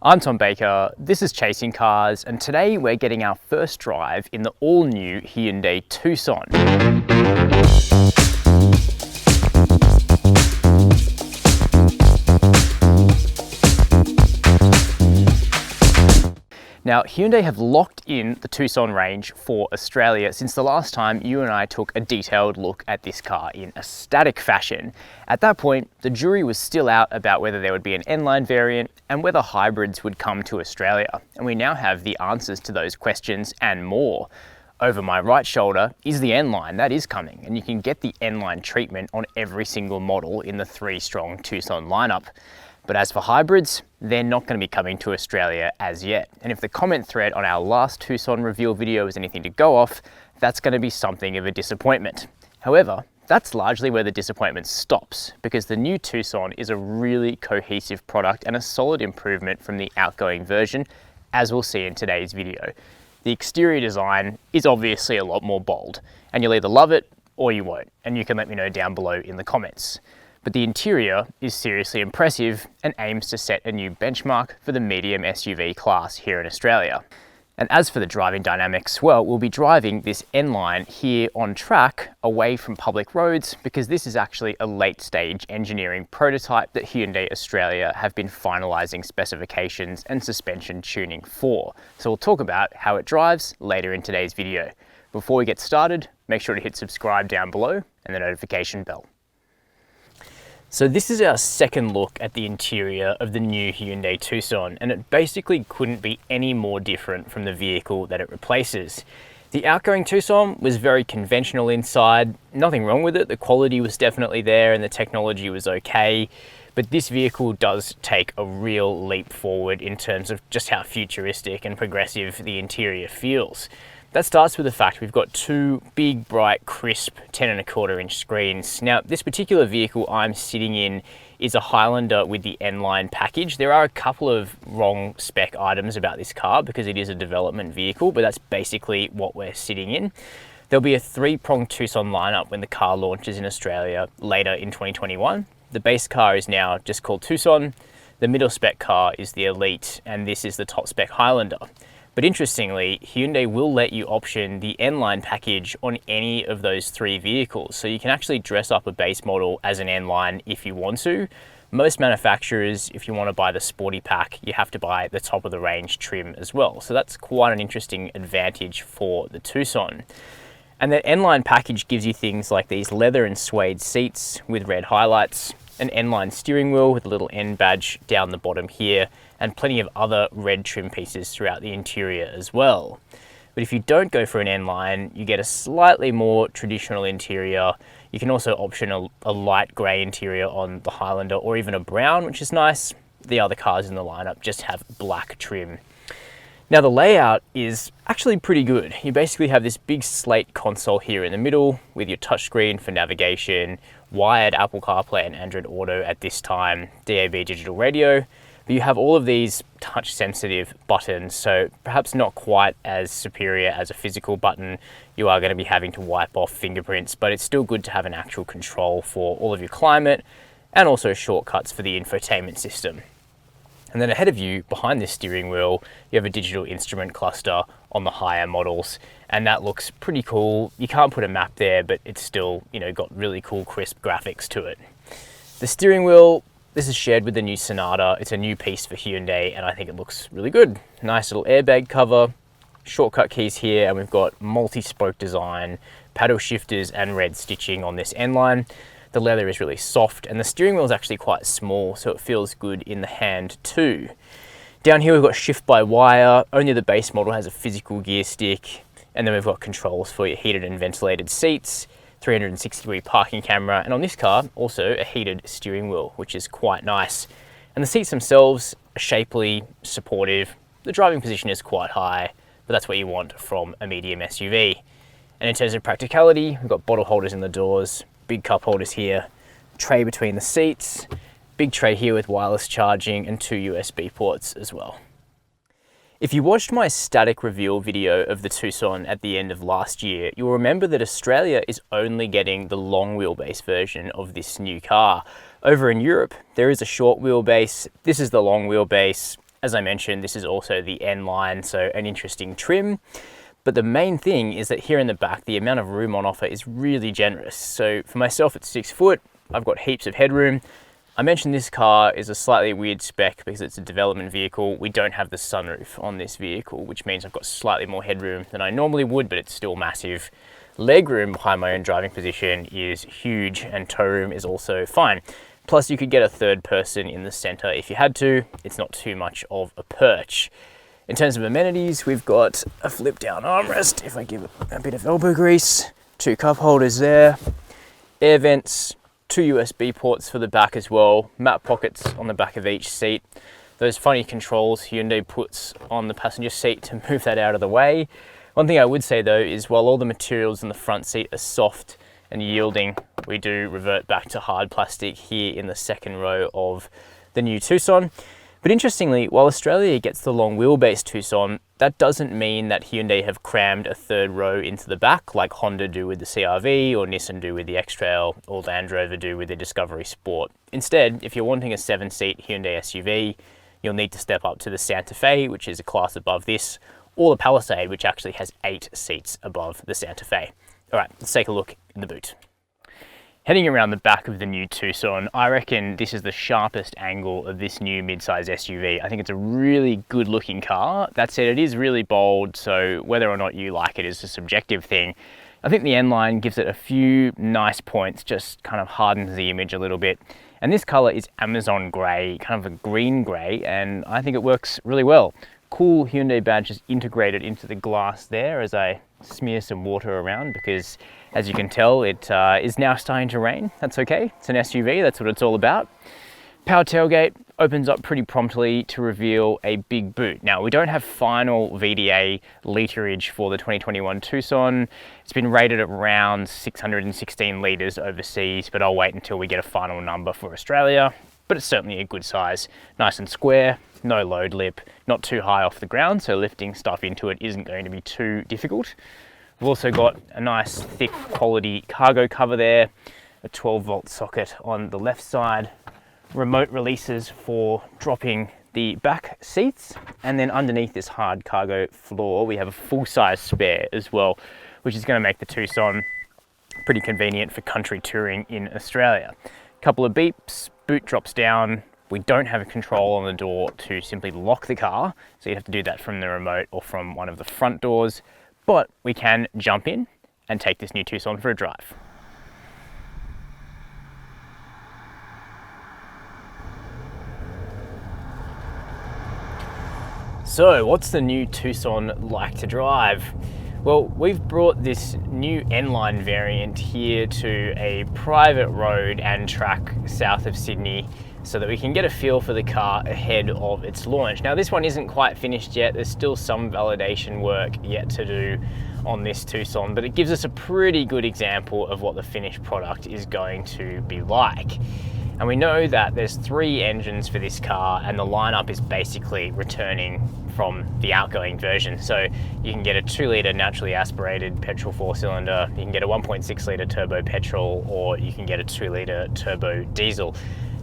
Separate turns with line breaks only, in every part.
I'm Tom Baker, this is Chasing Cars, and today we're getting our first drive in the all-new Hyundai Tucson. Now, Hyundai have locked in the Tucson range for Australia since the last time you and I took a detailed look at this car in a static fashion. At that point, the jury was still out about whether there would be an N Line variant and whether hybrids would come to Australia. And we now have the answers to those questions and more. Over my right shoulder is the N Line, that is coming, and you can get the N Line treatment on every single model in the 3-strong Tucson lineup. But as for hybrids, they're not going to be coming to Australia as yet. And if the comment thread on our last Tucson reveal video is anything to go off, that's going to be something of a disappointment. However, that's largely where the disappointment stops, because the new Tucson is a really cohesive product and a solid improvement from the outgoing version, as we'll see in today's video. The exterior design is obviously a lot more bold, and you'll either love it or you won't, and you can let me know down below in the comments. But the interior is seriously impressive and aims to set a new benchmark for the medium SUV class here in Australia. And as for the driving dynamics, well, we'll be driving this N Line here on track away from public roads, because this is actually a late stage engineering prototype that Hyundai Australia have been finalising specifications and suspension tuning for. So we'll talk about how it drives later in today's video. Before we get started, make sure to hit subscribe down below and the notification bell. So this is our second look at the interior of the new Hyundai Tucson, and it basically couldn't be any more different from the vehicle that it replaces. The outgoing Tucson was very conventional inside, nothing wrong with it, the quality was definitely there and the technology was okay, but this vehicle does take a real leap forward in terms of just how futuristic and progressive the interior feels. That starts with the fact we've got two big, bright, crisp 10.25-inch screens. Now, this particular vehicle I'm sitting in is a Highlander with the N Line package. There are a couple of wrong spec items about this car because it is a development vehicle, but that's basically what we're sitting in. There'll be a 3-pronged Tucson lineup when the car launches in Australia later in 2021. The base car is now just called Tucson, the middle spec car is the Elite, and this is the top spec Highlander. But interestingly, Hyundai will let you option the N Line package on any of those 3 vehicles. So you can actually dress up a base model as an N Line if you want to. Most manufacturers, if you want to buy the sporty pack, you have to buy the top of the range trim as well. So that's quite an interesting advantage for the Tucson. And the N Line package gives you things like these leather and suede seats with red highlights, an N Line steering wheel with a little N badge down the bottom here, and plenty of other red trim pieces throughout the interior as well. But if you don't go for an N Line, you get a slightly more traditional interior. You can also option a light grey interior on the Highlander, or even a brown, which is nice. The other cars in the lineup just have black trim. Now the layout is actually pretty good. You basically have this big slate console here in the middle with your touchscreen for navigation, wired Apple CarPlay and Android Auto at this time, DAB digital radio. But you have all of these touch sensitive buttons, so perhaps not quite as superior as a physical button. You are going to be having to wipe off fingerprints, but it's still good to have an actual control for all of your climate and also shortcuts for the infotainment system. And then ahead of you, behind this steering wheel, you have a digital instrument cluster on the higher models, and that looks pretty cool. You can't put a map there, but it's still, got really cool crisp graphics to it. The steering wheel, this is shared with the new Sonata. It's a new piece for Hyundai, and I think it looks really good. Nice little airbag cover, shortcut keys here, and we've got multi-spoke design, paddle shifters, and red stitching on this N Line. The leather is really soft, and the steering wheel is actually quite small, so it feels good in the hand too. Down here we've got shift by wire. Only the base model has a physical gear stick, and then we've got controls for your heated and ventilated seats, 360-degree parking camera, and on this car also a heated steering wheel, which is quite nice. And the seats themselves are shapely, supportive. The driving position is quite high, but that's what you want from a medium SUV. And in terms of practicality, we've got bottle holders in the doors, big cup holders here, tray between the seats, big tray here with wireless charging, and 2 USB ports as well. If you watched my static reveal video of the Tucson at the end of last year, you'll remember that Australia is only getting the long wheelbase version of this new car. Over in Europe, there is a short wheelbase. This is the long wheelbase. As I mentioned, this is also the N Line, so an interesting trim. But the main thing is that here in the back, the amount of room on offer is really generous. So for myself at 6 foot, I've got heaps of headroom. I mentioned this car is a slightly weird spec because it's a development vehicle. We don't have the sunroof on this vehicle, which means I've got slightly more headroom than I normally would, but it's still massive. Legroom behind my own driving position is huge, and tow room is also fine. Plus you could get a third person in the center if you had to. It's not too much of a perch. In terms of amenities, we've got a flip down armrest, if I give it a bit of elbow grease, 2 cup holders there, air vents, 2 USB ports for the back as well, map pockets on the back of each seat, those funny controls Hyundai puts on the passenger seat to move that out of the way. One thing I would say though is while all the materials in the front seat are soft and yielding, we do revert back to hard plastic here in the second row of the new Tucson. But interestingly, while Australia gets the long wheelbase Tucson, that doesn't mean that Hyundai have crammed a third row into the back like Honda do with the CR-V or Nissan do with the X-Trail or Land Rover do with the Discovery Sport. Instead, if you're wanting a 7-seat Hyundai SUV, you'll need to step up to the Santa Fe, which is a class above this, or the Palisade, which actually has 8 seats above the Santa Fe. All right, let's take a look in the boot. Heading around the back of the new Tucson, I reckon this is the sharpest angle of this new midsize SUV. I think it's a really good looking car. That said, it is really bold, so whether or not you like it is a subjective thing. I think the N Line gives it a few nice points, just kind of hardens the image a little bit. And this color is Amazon gray, kind of a green gray, and I think it works really well. Cool Hyundai badge is integrated into the glass there as I smear some water around because, as you can tell, it is now starting to rain. That's okay, it's an SUV, that's what it's all about. Power tailgate opens up pretty promptly to reveal a big boot. Now, we don't have final VDA literage for the 2021 Tucson. It's been rated at around 616 litres overseas, but I'll wait until we get a final number for Australia. But it's certainly a good size, nice and square, no load lip, not too high off the ground, so lifting stuff into it isn't going to be too difficult. We've also got a nice thick quality cargo cover there, a 12-volt socket on the left side, remote releases for dropping the back seats, and then underneath this hard cargo floor we have a full-size spare as well, which is going to make the Tucson pretty convenient for country touring in Australia. Couple of beeps, boot drops down. We don't have a control on the door to simply lock the car, so you have to do that from the remote or from one of the front doors, but we can jump in and take this new Tucson for a drive. So what's the new Tucson like to drive? Well, we've brought this new N Line variant here to a private road and track south of Sydney so that we can get a feel for the car ahead of its launch. Now, this one isn't quite finished yet. There's still some validation work yet to do on this Tucson, but it gives us a pretty good example of what the finished product is going to be like. And we know that there's 3 engines for this car, and the lineup is basically returning from the outgoing version. So you can get a 2-litre naturally aspirated petrol 4-cylinder, you can get a 1.6-litre turbo petrol, or you can get a 2-litre turbo diesel.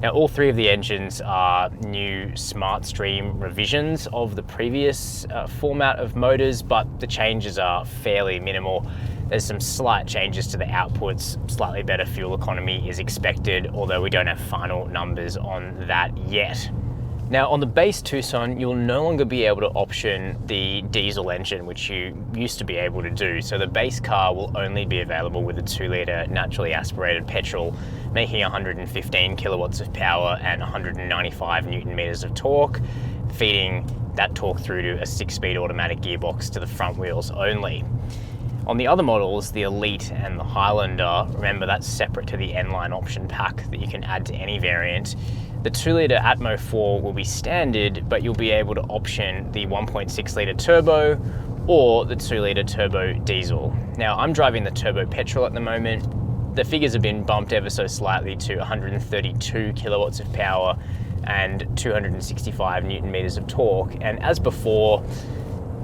Now, all 3 of the engines are new SmartStream revisions of the previous format of motors, but the changes are fairly minimal. There's some slight changes to the outputs, slightly better fuel economy is expected, although we don't have final numbers on that yet. Now, on the base Tucson, you'll no longer be able to option the diesel engine, which you used to be able to do. So the base car will only be available with a 2-litre naturally aspirated petrol, making 115 kilowatts of power and 195 Newton meters of torque, feeding that torque through to a 6-speed automatic gearbox to the front wheels only. On the other models, the Elite and the Highlander, remember that's separate to the N Line option pack that you can add to any variant. The 2-litre Atmo 4 will be standard, but you'll be able to option the 1.6-litre turbo or the 2-litre turbo diesel. Now, I'm driving the turbo petrol at the moment. The figures have been bumped ever so slightly to 132 kilowatts of power and 265 Newton meters of torque. And as before,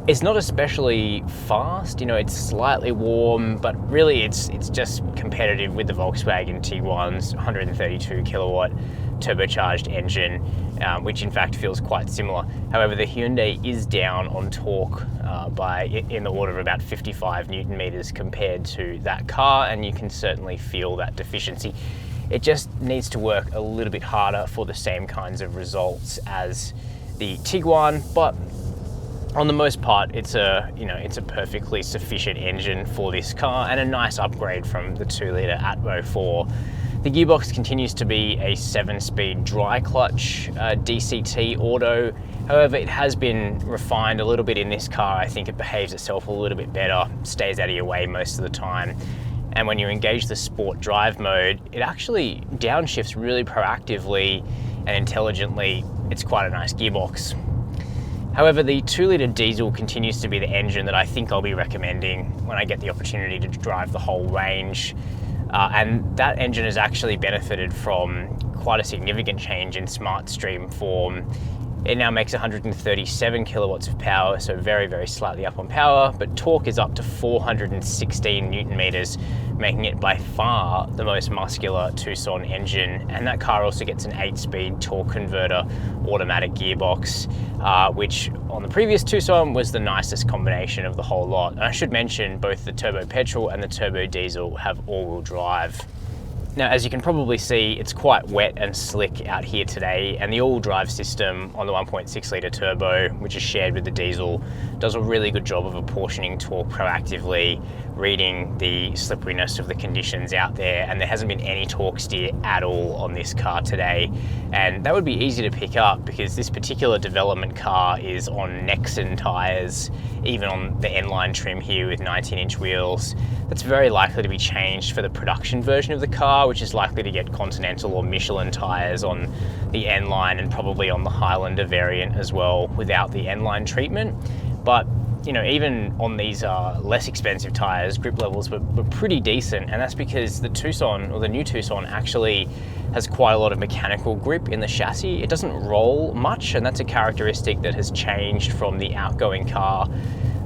it's not especially fast, you know, it's slightly warm, but really it's just competitive with the Volkswagen Tiguan's 132 kilowatt turbocharged engine, which in fact feels quite similar. However, the Hyundai is down on torque by in the order of about 55 Newton meters compared to that car, and you can certainly feel that deficiency. It just needs to work a little bit harder for the same kinds of results as the Tiguan, but on the most part, it's a perfectly sufficient engine for this car and a nice upgrade from the 2-litre Atmo 4. The gearbox continues to be a 7-speed dry clutch DCT auto. However, it has been refined a little bit in this car. I think it behaves itself a little bit better, stays out of your way most of the time. And when you engage the sport drive mode, it actually downshifts really proactively and intelligently. It's quite a nice gearbox. However, the 2-litre diesel continues to be the engine that I think I'll be recommending when I get the opportunity to drive the whole range. And that engine has actually benefited from quite a significant change in smart stream form. It now makes 137 kilowatts of power, so very, very slightly up on power, but torque is up to 416 Newton meters, making it by far the most muscular Tucson engine. And that car also gets an 8-speed torque converter automatic gearbox, which on the previous Tucson was the nicest combination of the whole lot. And I should mention both the turbo petrol and the turbo diesel have all-wheel drive. Now, as you can probably see, it's quite wet and slick out here today, and the all-wheel drive system on the 1.6-litre turbo, which is shared with the diesel, does a really good job of apportioning torque proactively, reading the slipperiness of the conditions out there, and there hasn't been any torque steer at all on this car today. And that would be easy to pick up because this particular development car is on Nexen tyres, even on the N Line trim here with 19-inch wheels. That's very likely to be changed for the production version of the car, which is likely to get Continental or Michelin tyres on the N Line and probably on the Highlander variant as well without the N Line treatment. But even on these less expensive tyres, grip levels were pretty decent, and that's because the Tucson, or the new Tucson, actually has quite a lot of mechanical grip in the chassis. It doesn't roll much, and that's a characteristic that has changed from the outgoing car.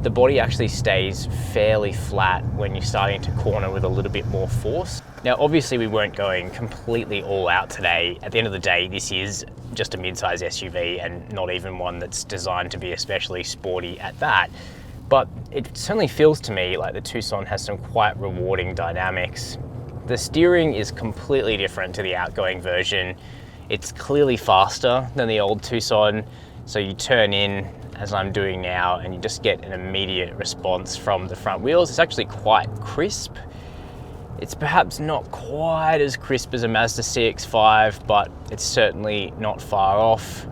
The body actually stays fairly flat when you're starting to corner with a little bit more force. Now, obviously we weren't going completely all out today. At the end of the day, this is just a mid-size SUV and not even one that's designed to be especially sporty at that. But it certainly feels to me like the Tucson has some quite rewarding dynamics. The steering is completely different to the outgoing version. It's clearly faster than the old Tucson. So you turn in, as I'm doing now, and you just get an immediate response from the front wheels. It's actually quite crisp. It's perhaps not quite as crisp as a Mazda CX-5, but it's certainly not far off.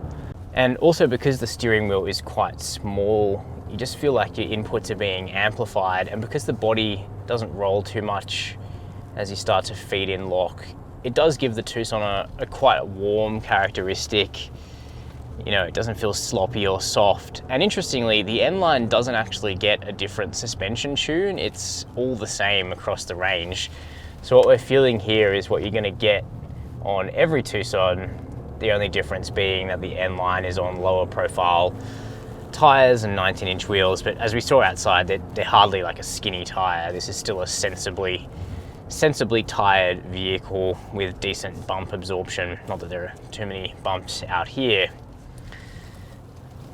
And also because the steering wheel is quite small, you just feel like your inputs are being amplified, and because the body doesn't roll too much as you start to feed in lock, it does give the Tucson a quite warm characteristic. It doesn't feel sloppy or soft. And interestingly, the N Line doesn't actually get a different suspension tune. It's all the same across the range. So what we're feeling here is what you're going to get on every Tucson, the only difference being that the N Line is on lower profile tires and 19-inch wheels. But as we saw outside, they're hardly like a skinny tire. This is still a sensibly tired vehicle with decent bump absorption. Not that there are too many bumps out here.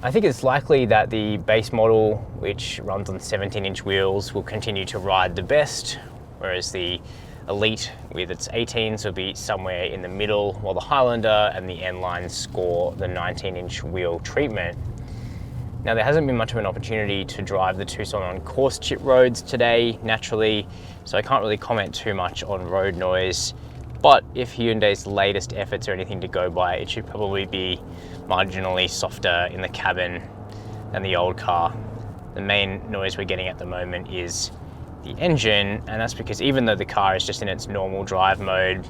I think it's likely that the base model, which runs on 17-inch wheels, will continue to ride the best, whereas the Elite with its 18s will be somewhere in the middle, while the Highlander and the N Line score the 19-inch wheel treatment. Now, there hasn't been much of an opportunity to drive the Tucson on coarse chip roads today, naturally, so I can't really comment too much on road noise. But if Hyundai's latest efforts are anything to go by, it should probably be marginally softer in the cabin than the old car. The main noise we're getting at the moment is the engine, and that's because even though the car is just in its normal drive mode,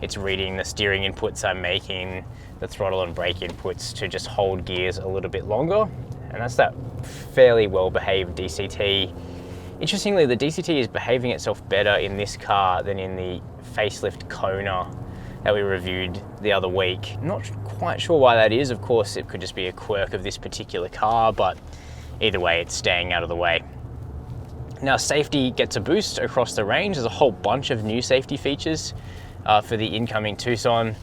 it's reading the steering inputs I'm making, the throttle and brake inputs to just hold gears a little bit longer, and that's that fairly well-behaved DCT. Interestingly, the DCT is behaving itself better in this car than in the facelift Kona that we reviewed the other week. Not quite sure why that is. Of course, it could just be a quirk of this particular car, but either way, it's staying out of the way. Now, safety gets a boost across the range. There's a whole bunch of new safety features for the incoming Tucson.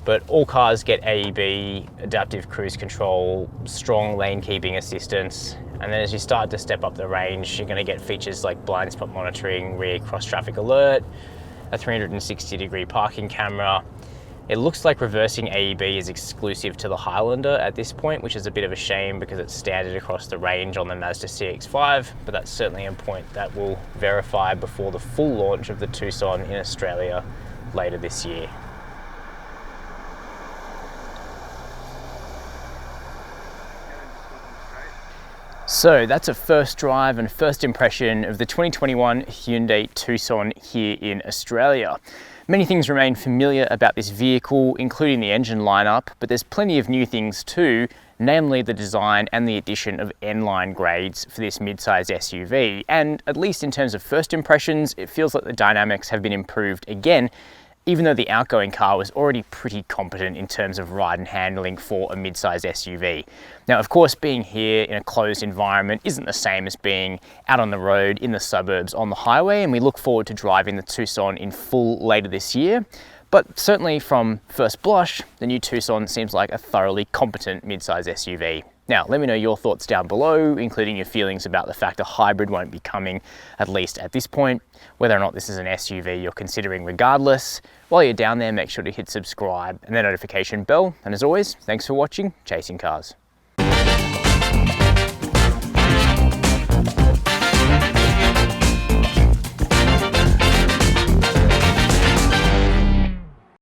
But all cars get AEB, adaptive cruise control, strong lane keeping assistance. And then as you start to step up the range, you're gonna get features like blind spot monitoring, rear cross traffic alert, a 360-degree parking camera. It looks like reversing AEB is exclusive to the Highlander at this point, which is a bit of a shame because it's standard across the range on the Mazda CX-5, but that's certainly a point that we'll verify before the full launch of the Tucson in Australia later this year. So that's a first drive and first impression of the 2021 Hyundai Tucson here in Australia. Many things remain familiar about this vehicle, including the engine lineup, but there's plenty of new things too, namely the design and the addition of N Line grades for this mid-size SUV. And at least in terms of first impressions, it feels like the dynamics have been improved again, even though the outgoing car was already pretty competent in terms of ride and handling for a mid-size SUV. Now, of course, being here in a closed environment isn't the same as being out on the road, in the suburbs, on the highway, and we look forward to driving the Tucson in full later this year. But certainly from first blush, the new Tucson seems like a thoroughly competent mid-size SUV. Now, let me know your thoughts down below, including your feelings about the fact a hybrid won't be coming, at least at this point, whether or not this is an SUV you're considering regardless. While you're down there, make sure to hit subscribe and the notification bell. And as always, thanks for watching Chasing Cars.